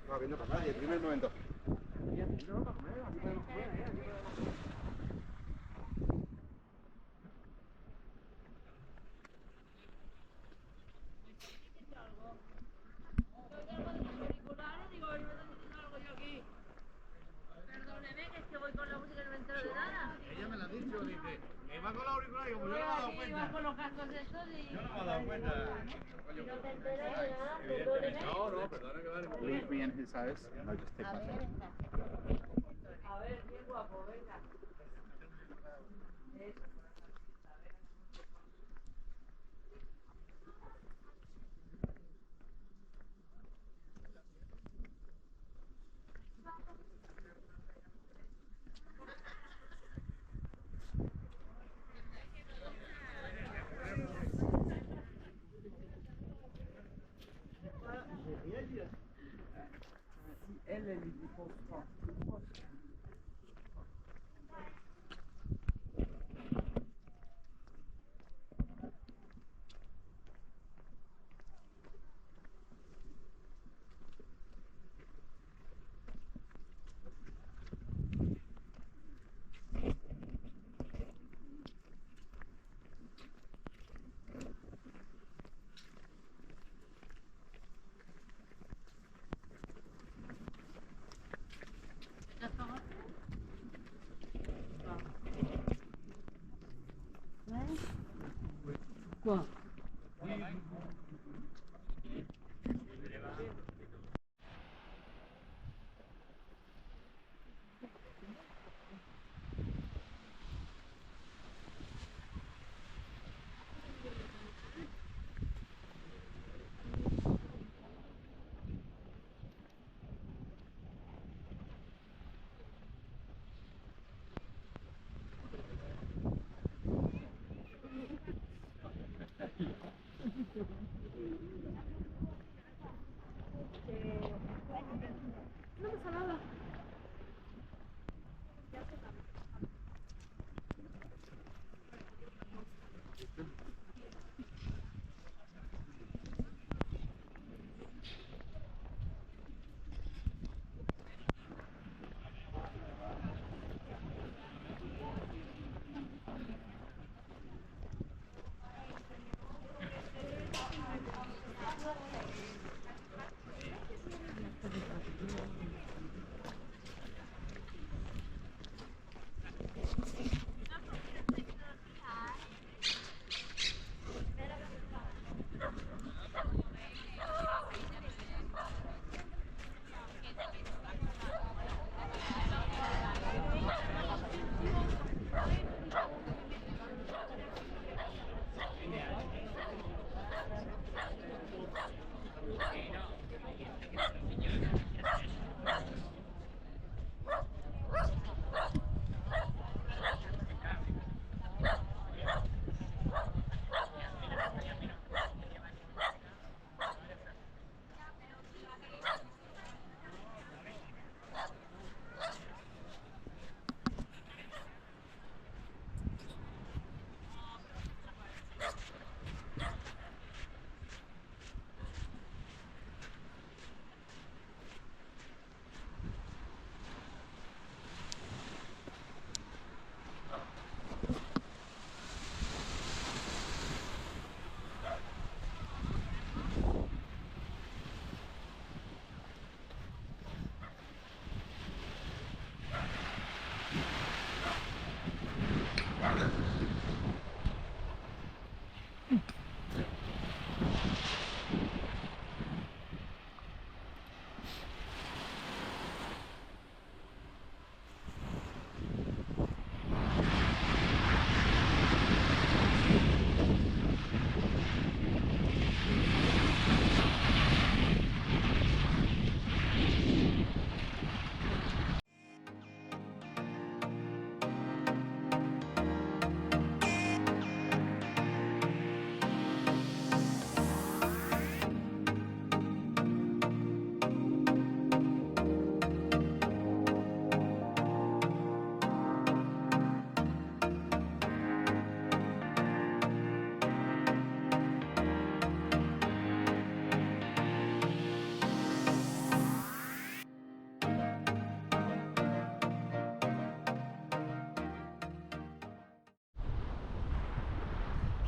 No, viendo para nadie, primer momento. Perdóneme, que es que voy con la música y no me entero de nada. Ella me lo ha dicho, dice, va con la auricular y como yo no me he dado cuenta. Va con los cascos estos y... Yo no me he dado cuenta. Y no te enteras de nada, perdóneme. No, perdona que vale. Leave me in his house and I'll just take my phone. A ver, qué guapo, venga. Elle lui dépose pas.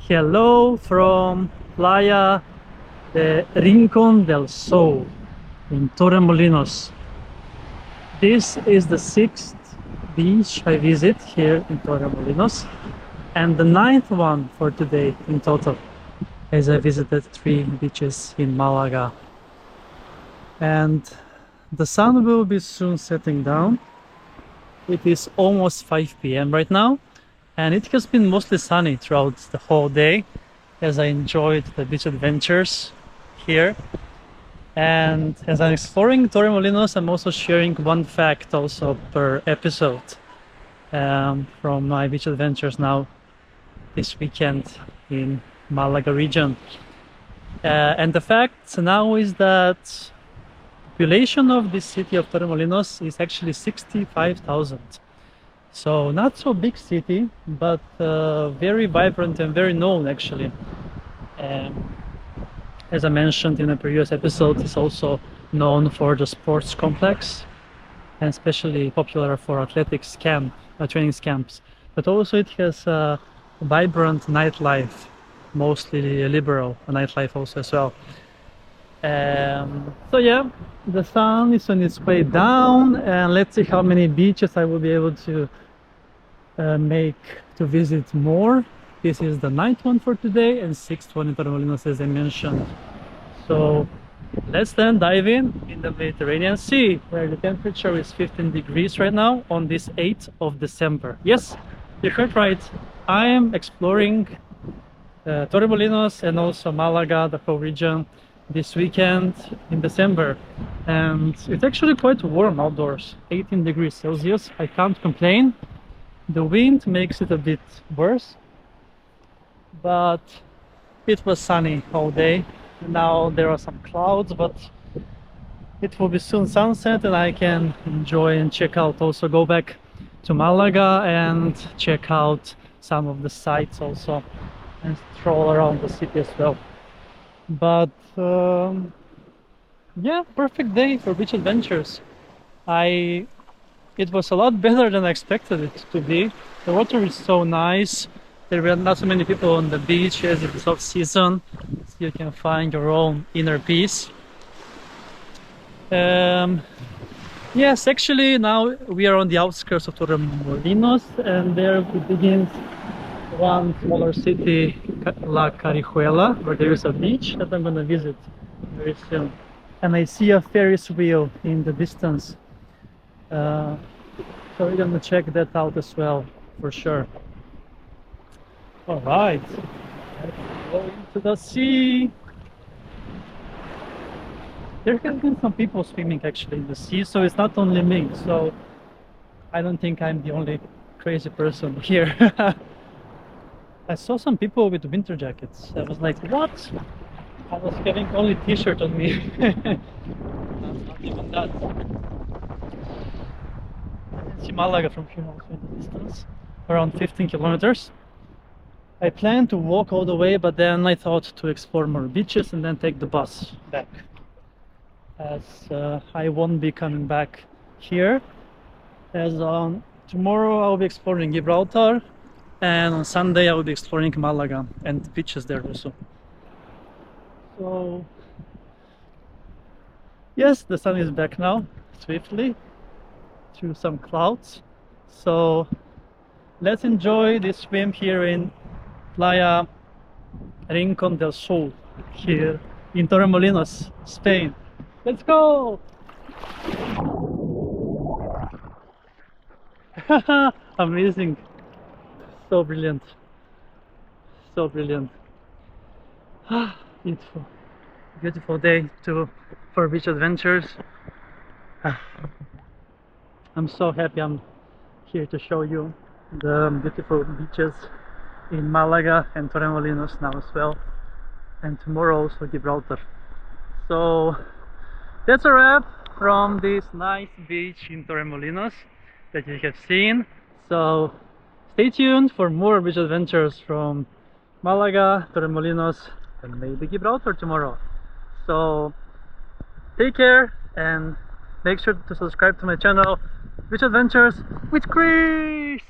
Hello from Playa Rincón del Sol in Torremolinos. This is the 6th beach I visit here in Torremolinos and the 9th one for today in total, as I visited 3 beaches in Malaga. And the sun will be soon setting down. It is almost 5 p.m. right now, and it has been mostly sunny throughout the whole day as I enjoyed the beach adventures here. And as I'm exploring Torremolinos, I'm also sharing one fact also per episode from my beach adventures now this weekend in Malaga region. And the fact now is that population of this city of Torremolinos is actually 65,000. So not so big city, but very vibrant and very known actually. As I mentioned in a previous episode, it's also known for the sports complex and especially popular for athletics camp, training camps. But also it has a vibrant nightlife, mostly liberal nightlife also as well. So yeah, the sun is on its way down, and let's see how many beaches I will be able to make to visit more. This is the 9th one for today and 6th one in Torremolinos, as I mentioned. So let's then dive in the Mediterranean Sea, where the temperature is 15 degrees right now on this 8th of December. Yes, you heard right. I am exploring Torremolinos and also Malaga, the whole region, this weekend in December, and it's actually quite warm outdoors, 18 degrees Celsius. I can't complain. The wind makes it a bit worse, but it was sunny all day. Now there are some clouds, but it will be soon sunset and I can enjoy and check out, also go back to Malaga and check out some of the sites also and stroll around the city as well. But yeah, perfect day for beach adventures. It was a lot better than I expected it to be. The water is so nice. There were not so many people on the beach as it's off season, so you can find your own inner peace. Yes, actually now we are on the outskirts of Torremolinos, and there begins one smaller city, La Carijuela, where there is a beach that I'm gonna visit very soon. And I see a Ferris wheel in the distance, so we're gonna check that out as well for sure. All right, let's go into the sea. There have been some people swimming actually in the sea, so it's not only me. So I don't think I'm the only crazy person here. I saw some people with winter jackets. I was like, what? I was having only t-shirt on me. Not even that. I can see Malaga from here also in the distance, around 15 kilometers. I planned to walk all the way, but then I thought to explore more beaches and then take the bus back, as I won't be coming back here, as tomorrow I'll be exploring Gibraltar, and on Sunday I will be exploring Malaga and beaches there also. So yes, the sun is back now, swiftly, through some clouds. So let's enjoy this swim here in Playa Rincón del Sol, here in Torremolinos, Spain. Let's go! Amazing. So brilliant. So brilliant. Beautiful. Beautiful day for beach adventures. I'm so happy I'm here to show you the beautiful beaches in Malaga and Torremolinos now as well, and tomorrow also Gibraltar. So that's a wrap from this nice beach in Torremolinos that you have seen. So stay tuned for more beach adventures from Malaga, Torremolinos, and maybe Gibraltar tomorrow. So take care and make sure to subscribe to my channel, Beach Adventures with Kris!